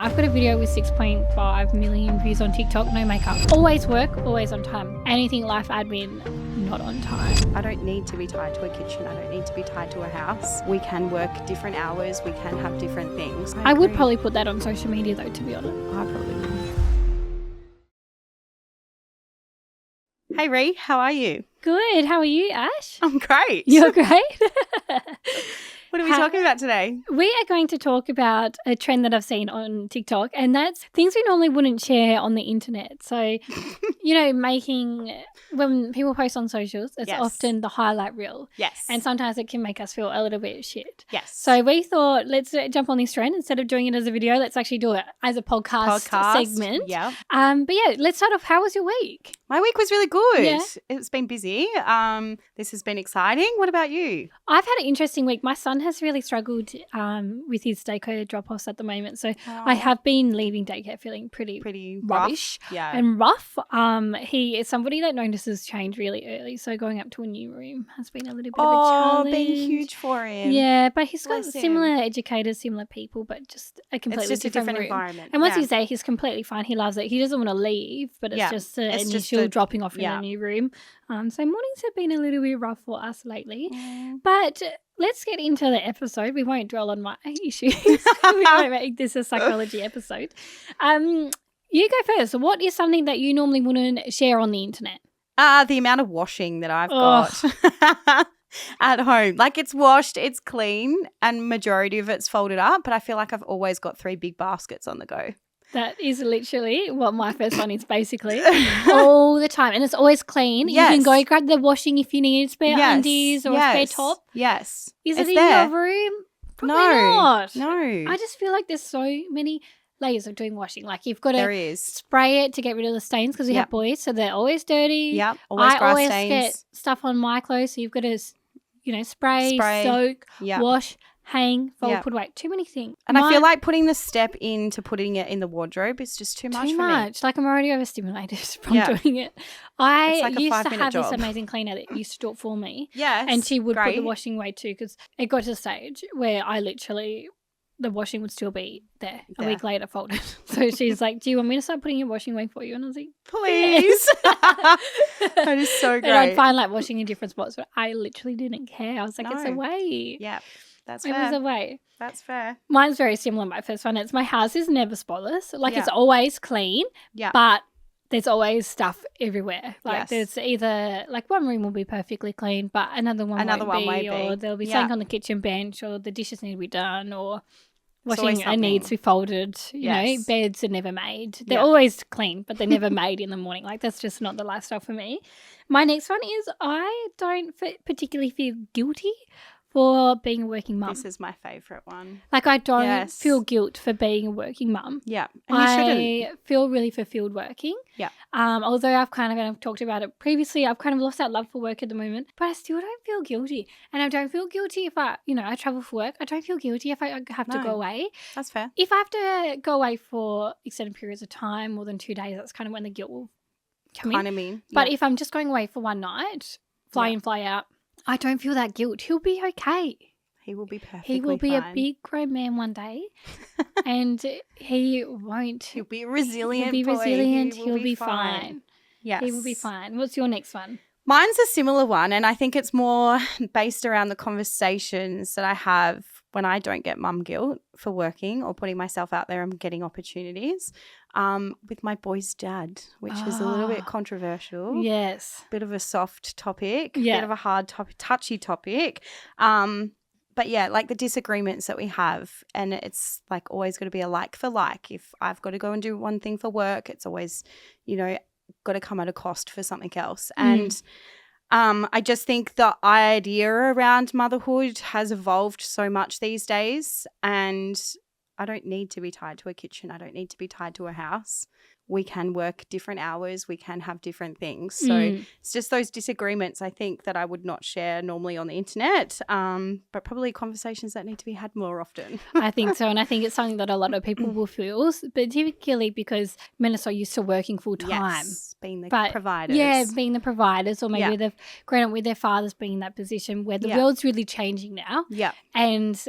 I've got a video with 6.5 million views on TikTok, no makeup. Always work, always on time. Anything life admin, not on time. I don't need to be tied to a kitchen. I don't need to be tied to a house. We can work different hours. We can have different things. I would probably put that on social media though, to be honest. I probably would. Hey Ree, how are you? Good. How are you, Ash? I'm great. You're great. What are we talking about today? We are going to talk about a trend that I've seen on TikTok, and that's things we normally wouldn't share on the internet. So, when people post on socials, it's Yes. often the highlight reel. Yes. And sometimes it can make us feel a little bit shit. yes. So we thought, let's jump on this trend. Instead of doing it as a video, let's actually do it as a podcast segment. Yeah. But yeah, let's start off. How was your week? My week was really good. Yeah. It's been busy. This has been exciting. What about you? I've had an interesting week. My son has really struggled with his daycare drop-offs at the moment. So I have been leaving daycare feeling pretty rubbish rough. Yeah. and rough. He is somebody that notices change really early. So going up to a new room has been a little bit of a challenge. Been huge for him. Yeah, but he's got Bless him. similar educators, similar people, but just a completely It's just a different room. environment. And once yeah. he's there, he's completely fine. He loves it. He doesn't want to leave, but it's Yeah. just an It's just initial dropping off in yeah. a new room. So mornings have been a little bit rough for us lately. Mm. But let's get into the episode. We won't dwell on my issues. We won't make this a psychology episode. You go first. What is something that you normally wouldn't share on the internet? The amount of washing that I've got at home. Like, it's washed, it's clean, and majority of it's folded up, but I feel like I've always got 3 big baskets on the go. That is literally what my first one is basically all the time. And it's always clean. Yes. You can go grab the washing if you need spare undies or a spare top. Yes. Is It's it in there. your room? Probably No. not. No. I just feel like there's so many layers of doing washing. Like you've got There to is. spray it to get rid of the stains because we Yep. have boys, so they're always dirty. Yep. Always I grass always stains. get stuff on my clothes, so you've got to, spray, soak, Yep. wash, hang, fold, Yep. put away. Too many things. And I feel like putting the step into putting it in the wardrobe is just too much too for me. much. Like I'm already overstimulated from Yeah. doing it. I It's like a used to 5-minute have this job. amazing cleaner that used to do it for me. Yes. And she would put great. the washing away too because it got to the stage where the washing would still be there a week later folded. So she's like, do you want me to start putting your washing away for you? And I was like, Please. That is so great. And I'd find like washing in different spots, but I literally didn't care. I was like, it's No. away. Yeah. That's It fair. was away. That's fair. Mine's very similar. My first one, my house is never spotless. Like Yeah. it's always clean, Yeah. but there's always stuff everywhere. Like Yes. there's either like one room will be perfectly clean, but another one won't be, or there'll be something on the kitchen bench, or the dishes need to be done, or always washing needs to be folded. You know, Yes. beds are never made. They're Yeah. always clean, but they're never made in the morning. Like that's just not the lifestyle for me. My next one is I don't particularly feel guilty for being a working mum. This is my favourite one. Like I don't Yes. feel guilt for being a working mum. Yeah. And you shouldn't. I feel really fulfilled working. Yeah. Although I've talked about it previously, I've kind of lost that love for work at the moment, but I still don't feel guilty. And I don't feel guilty if I travel for work. I don't feel guilty if I have to No. go away. That's fair. If I have to go away for extended periods of time, more than 2 days, that's kind of when the guilt will come in. Kind of mean. But yeah. if I'm just going away for one night, fly in, fly out, I don't feel that guilt. He'll be okay. He will be perfectly He will be a fine. big grown man one day, and he won't. He'll be resilient. He'll be boy. resilient. He will He'll be fine. Yes. He will be fine. What's your next one? Mine's a similar one, and I think it's more based around the conversations that I have when I don't get mum guilt for working or putting myself out there and getting opportunities with my boy's dad, which is a little bit controversial. Yes. Bit of a soft topic, Yeah. bit of a hard topic, touchy topic. But yeah, like the disagreements that we have, and it's like always got to be a like for like. If I've got to go and do one thing for work, it's always, got to come at a cost for something else. And I just think the idea around motherhood has evolved so much these days, and I don't need to be tied to a kitchen. I don't need to be tied to a house. We can work different hours. We can have different things. So it's just those disagreements, I think, that I would not share normally on the internet, but probably conversations that need to be had more often. I think so. And I think it's something that a lot of people will feel, particularly because men are so used to working full time. Yes, being the But providers. yeah, being the providers, or maybe Yeah. they've grown up with their fathers being in that position where the Yeah. world's really changing now. Yeah. And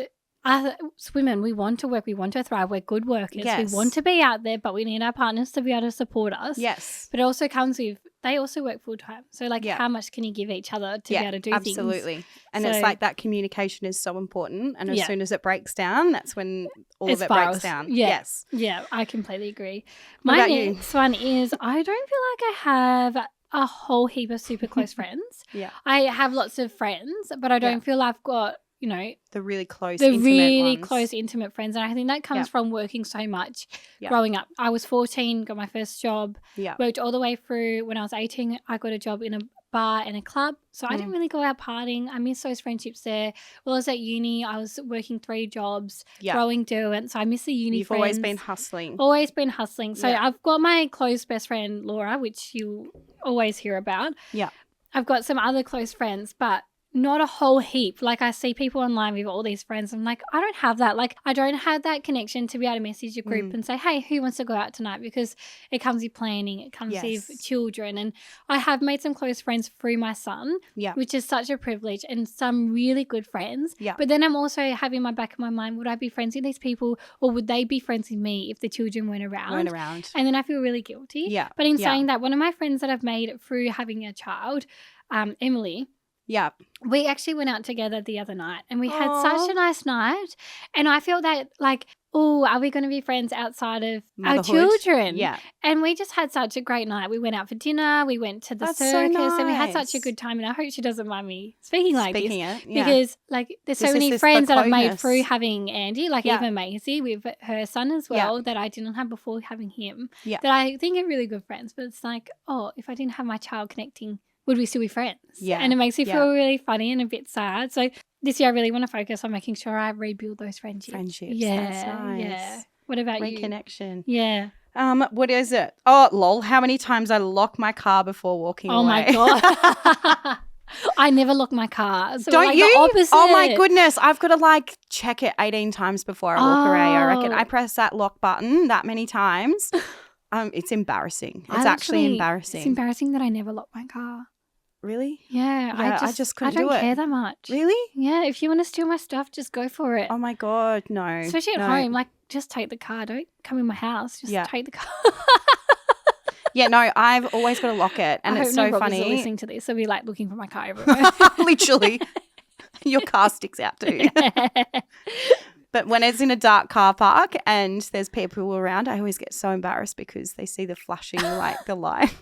As women, we want to work, we want to thrive, we're good workers, Yes. we want to be out there, but we need our partners to be able to support us. Yes. But it also comes with, they also work full time. So like Yeah. how much can you give each other to be able to do things? Absolutely. And it's So- like that communication is so important. And as Yeah. soon as it breaks down, that's when all It of it spirals. breaks down. Yeah. Yes. Yeah, I completely agree. What My about you? next one is I don't feel like I have a whole heap of super close friends. Yeah. I have lots of friends, but I don't Yeah. feel I've got, you know, The really close, the intimate really ones. close, intimate friends. And I think that comes Yeah. from working so much Yeah. growing up. I was 14, got my first job, Yeah. worked all the way through. When I was 18, I got a job in a bar and a club. So I didn't really go out partying. I miss those friendships there. While I was at uni, I was working 3 jobs, Yeah. growing Derwent. So I miss the uni You've friends. always been hustling. Always been hustling. So Yeah. I've got my close best friend, Laura, which you always hear about. Yeah. I've got some other close friends, but not a whole heap. Like I see people online with all these friends. I'm like, I don't have that. Like I don't have that connection to be able to message a group and say, hey, who wants to go out tonight? Because it comes with planning. It comes with Yes. children. And I have made some close friends through my son, Yeah. which is such a privilege, and some really good friends. Yeah. But then I'm also having my back of my mind, would I be friends with these people or would they be friends with me if the children weren't around? Went around. And then I feel really guilty. Yeah. But in Yeah. saying that, one of my friends that I've made through having a child, Emily, Yeah. we actually went out together the other night and we had Aw. such a nice night. And I feel that like, oh, are we going to be friends outside of our Motherhood. children? Yeah. And we just had such a great night. We went out for dinner, we went to the That's so circus, and we had such a nice. good time. And I hope she doesn't mind me speaking like this. Speaking it. Yeah. Because like there's so This is many the friends that I've made closeness. through having Andy, like Yeah. even Maisie with her son as Yeah. well, that I didn't have before having him. Yeah. That I think are really good friends. But it's like, oh, if I didn't have my child connecting, would we still be friends? Yeah. And it makes me Yeah. feel really funny and a bit sad. So this year I really want to focus on making sure I rebuild those friendships. Friendships. Yeah. That's nice. Yeah. What about you? Reconnection. Yeah. What is it? Oh, lol. How many times I lock my car before walking Oh away? my God. I never lock my car. So Don't like you? The opposite. Oh my goodness. I've got to like check it 18 times before I walk away. I reckon Oh. I press that lock button that many times. It's embarrassing. It's actually embarrassing. It's embarrassing that I never lock my car. Really? Yeah, I just couldn't I don't do it. care that much. Really? Yeah, if you want to steal my stuff, just go for it. Oh my God. No. Especially at No. home, like just take the car. Don't come in my house. Just Yeah. take the car. Yeah, no, I've always got to lock it. And I it's hope so no Robbers are funny. listening to this. They'll be like looking for my car everywhere. Literally. Your car sticks out too. But when it's in a dark car park and there's people around, I always get so embarrassed because they see the flashing, like the light.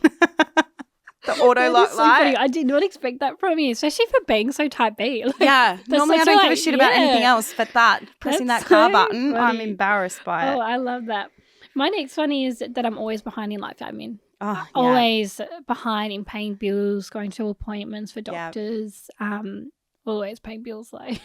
The auto That lock is so funny. light. I did not expect that from you, especially for being so type B. Like, Yeah. Normally I such don't a, give a like, shit about anything yeah. else but that. Pressing That's that car so button, I'm funny. embarrassed by it. Oh, I love that. My next one is that I'm always behind in life admin. Oh, yeah. Always behind in paying bills, going to appointments for Yeah. doctors. Always paying bills like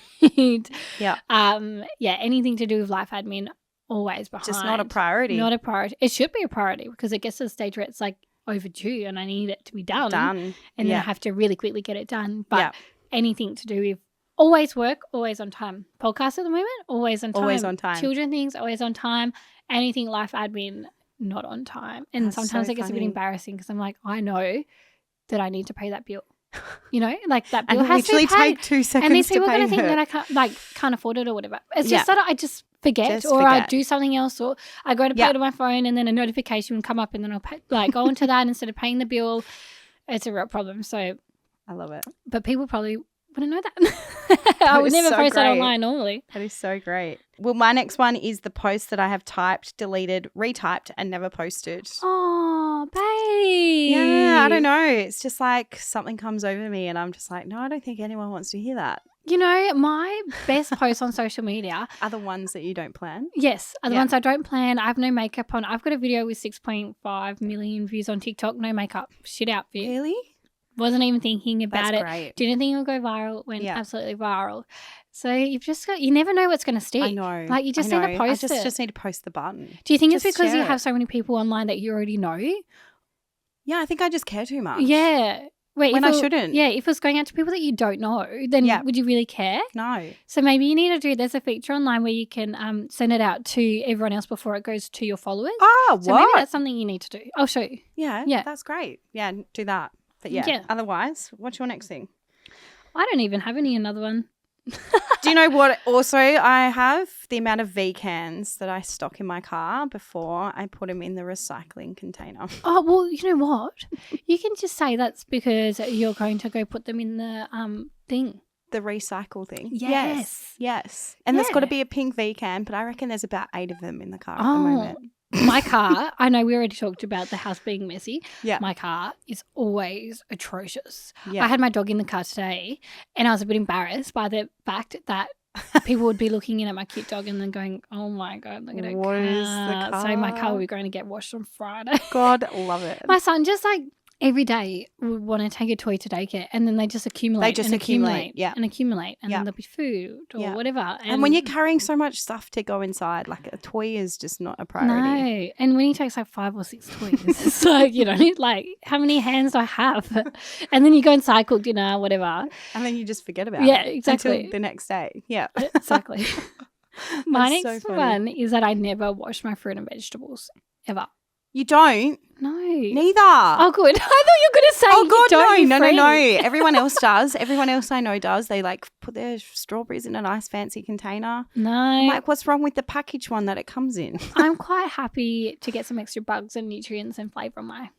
Yeah. yeah, anything to do with life admin, always behind. Just not a priority. Not a priority. It should be a priority because it gets to the stage where it's like overdue and I need it to be done. Done. And then Yeah. I have to really quickly get it done. But Yeah. anything to do with always work, always on time. Podcast at the moment, always on time. Always on time. Children things, always on time. Anything life admin, not on time. And That's sometimes so it gets a bit funny. embarrassing because I'm like, I know that I need to pay that bill. You know, like that And bill has to literally be paid. take 2 seconds And these to people are pay going to think her. that I can't afford it or whatever. It's Yeah. just that I just forget, Just or I forget. do something else, or I go to pay Yeah. it on my phone and then a notification will come up and then I'll go into that instead of paying the bill. It's a real problem. So, I love it. but people probably wouldn't know that. I would is never so post that great. online normally. That is so great. Well, my next one is the post that I have typed, deleted, retyped, and never posted. Oh, babe. Yeah, I don't know. It's just like something comes over me and I'm just like, no, I don't think anyone wants to hear that. You know, my best posts on social media, Are the ones that you don't plan? yes, are the Yeah. ones I don't plan. I have no makeup on. I've got a video with 6.5 million views on TikTok, no makeup, shit outfit. Really? Wasn't even thinking about That's it. great. Didn't think it would go viral. Went Yeah. absolutely viral. So you never know what's going to stick. I know. Like you just I need to know. post I it. just need to post the button. Do you think it's just because you share have it. so many people online that you already know? Yeah, I think I just care too much. Yeah. Wait, When if I it- shouldn't. Yeah, if it's going out to people that you don't know, then Yeah. would you really care? No. So maybe you need to do. There's a feature online where you can send it out to everyone else before it goes to your followers. Oh, So maybe what? that's something you need to do. I'll show you. Yeah, Yeah. that's great. Yeah, do that. But yeah, Yeah. otherwise, what's your next thing? I don't even have any another one. Do you know what also I have? The amount of V-cans that I stock in my car before I put them in the recycling container. Oh, well, you know what? You can just say that's because you're going to go put them in the thing. The recycle thing. Yes. Yes. And there's got to Yeah. be a pink V-can, but I reckon there's about 8 of them in the car at the Oh, moment. my car, I know we already talked about the house being messy. Yeah. My car is always atrocious. Yeah. I had my dog in the car today and I was a bit embarrassed by the fact that people would be looking in at my cute dog and then going, oh my God, look at her What is the car. So my car car? will be going to get washed on Friday. God, love it. My son just like every day would want to take a toy to daycare and then they just accumulate. just and accumulate, yeah. And accumulate. And Yeah. then there'll be food or Yeah. whatever. And when you're carrying so much stuff to go inside, like a toy is just not a priority. No, and when he takes like 5 or 6 toys, it's like, you know, like how many hands do I have? And then you go inside, cook dinner, whatever. And then you just forget about Yeah, it. exactly. Until the next day. Yeah. Exactly. My That's next so funny. one is that I never wash my fruit and vegetables ever. You don't? No. Neither. Oh, good. I thought you were going to say Oh you God, don't. you no. freak. Everyone else does. Everyone else I know does. They like put their strawberries in a nice fancy container. No. I'm like, what's wrong with the package one that it comes in? I'm quite happy to get some extra bugs and nutrients and flavour on my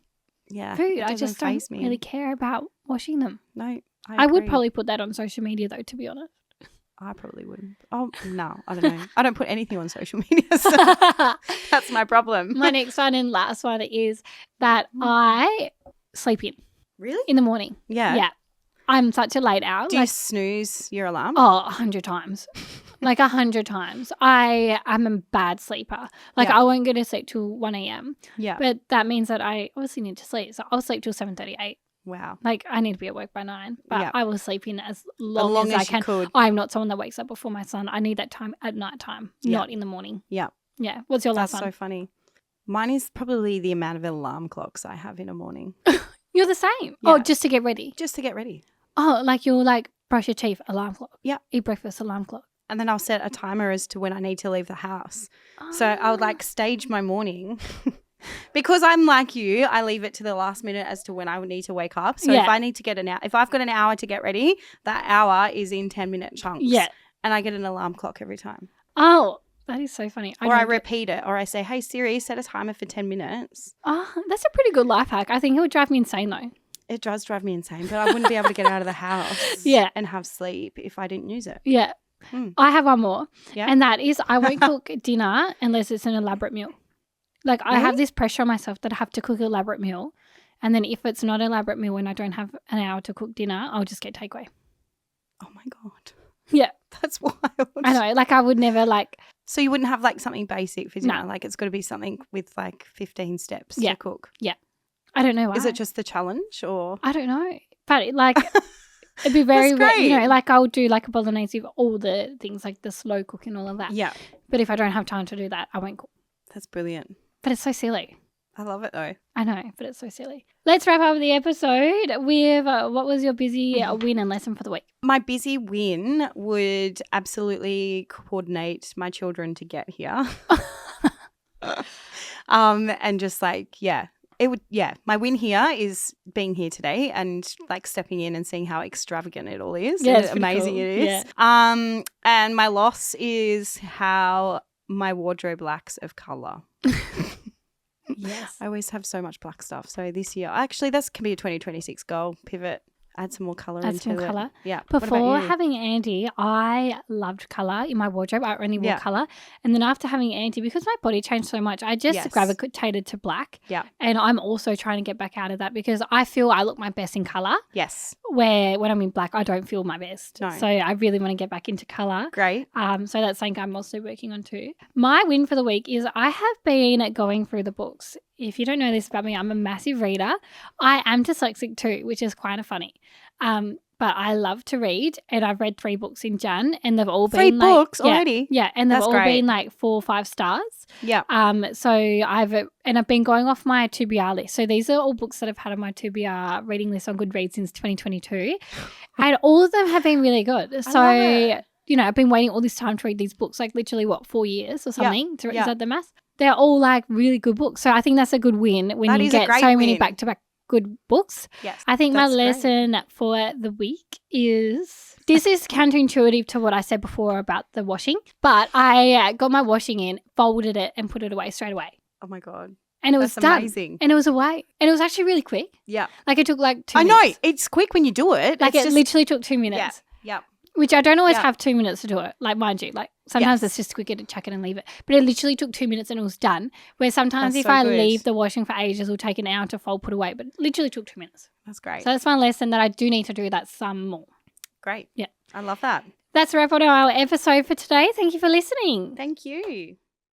Yeah, food. it I just doesn't don't faze me. really care about washing them. No, I would agree. probably put that on social media though, to be honest. I probably wouldn't. Oh no, I don't know. I don't put anything on social media. So that's my problem. My next one and last one is that I sleep Really? in the morning. Yeah. Yeah. I'm such a late owl. Do you Like, snooze your alarm? oh, 100 times. Like 100 times. I am a bad sleeper. Like Yeah. I won't go to sleep till 1 a.m. Yeah. But that means that I obviously need to sleep. So I'll sleep till 7:38. Wow. Like I need to be at work by 9. But Yeah. I will sleep in as As long, as I you can. could. I'm not someone that wakes up before my son. I need that time at night time, Yeah. not in the morning. Yeah. Yeah. What's your That's last so one? funny. Mine is probably the amount of alarm clocks I have in a morning You're the same. Yeah. Oh, just to get ready. just to get ready. Oh, like you'll like brush your teeth, alarm clock. Yeah. Eat breakfast, alarm clock. And then I'll set a timer as to when I need to leave the house. So I would like stage my morning. Because I'm like you, I leave it to the last minute as to when I would need to wake up. So Yeah. if I need to get if I've got an hour to get ready, that hour is in 10-minute chunks. Yeah. And I get an alarm clock every time. Oh, that is so funny. Or I don't get- repeat it. Or I say, hey, Siri, set a timer for 10 minutes. Oh, that's a pretty good life hack. I think it would drive me insane though. It does drive me insane, but I wouldn't be able to get out of the house Yeah. and have sleep if I didn't use it. Yeah. Hmm. I have one more. Yeah. And that is I won't cook dinner unless it's an elaborate meal. Like I have Really? this pressure on myself that I have to cook an elaborate meal. And then if it's not an elaborate meal and I don't have an hour to cook dinner, I'll just get takeaway. Oh my God. Yeah. That's wild. I know. Like I would never like So you wouldn't have like something basic for dinner? No. Like it's got to be something with like 15 steps Yeah. to cook. I don't know why. Is it just the challenge or? I don't know. But like it'd be very That's you know, great. like I'll do like a bolognese with all the things like the slow cook and all of that. Yeah. But if I don't have time to do that, I won't cook. That's brilliant. But it's so silly. I love it though. I know, but it's so silly. Let's wrap up the episode with what was your busy win and lesson for the week? My busy win would absolutely coordinate my children to get here. And just like, yeah. It would, yeah. My win here is being here today and like stepping in and seeing how extravagant it all is. Yeah, and it's pretty amazing cool. it is. And my loss is how my wardrobe lacks of color. Yes. I always have so much black stuff. So this year, actually, that's can be a 2026 goal. Pivot, add some more color Add into some more it. colour. Yeah. What Before about you? having Andy, I loved colour in my wardrobe. I only wore Yeah. colour. And then after having Andy, because my body changed so much, I just Yes. gravitated to black. Yeah. And I'm also trying to get back out of that because I feel I look my best in colour, Yes. where when I'm in black, I don't feel my best. No. So I really want to get back into colour. Great. So that's something I'm also working on too. My win for the week is I have been going through the books. If you don't know this about me, I'm a massive reader. I am dyslexic too, which is kind of funny. But I love to read, and I've read 3 books in Jan, and they've all 3 been books like, already? Yeah, and they've That's all great. been like 4 or 5 stars. Yeah. So I've been going off my 2BR list. So these are all books that I've had on my 2BR reading list on Goodreads since 2022, and all of them have been really good. So love it. you know, I've been waiting all this time to read these books, like literally 4 years or something. Yeah. Is that the math? They're all like really good books. So I think that's a good win when That you is a get great so many win. back-to-back good books. Yes. I think my that's great. lesson for the week is this is counterintuitive to what I said before about the washing, but I got my washing in, folded it, and put it away straight away. Oh my God. And it was That's done. amazing. And it was away. And it was actually really quick. Yeah. Like it took like 2 I minutes. know. It's quick when you do it. Like It's it just, literally took 2 minutes. Yeah. Which I don't always Yeah. have 2 minutes to do it. Like, mind you, like sometimes Yes. it's just quicker to chuck it and leave it. But it literally took 2 minutes and it was done. Where sometimes That's if so I good. leave the washing for ages, it'll take an hour to fold, put away. But it literally took 2 minutes. That's great. So that's my lesson that I do need to do that some more. Great. Yeah. I love that. That's a wrap on our episode for today. Thank you for listening. Thank you.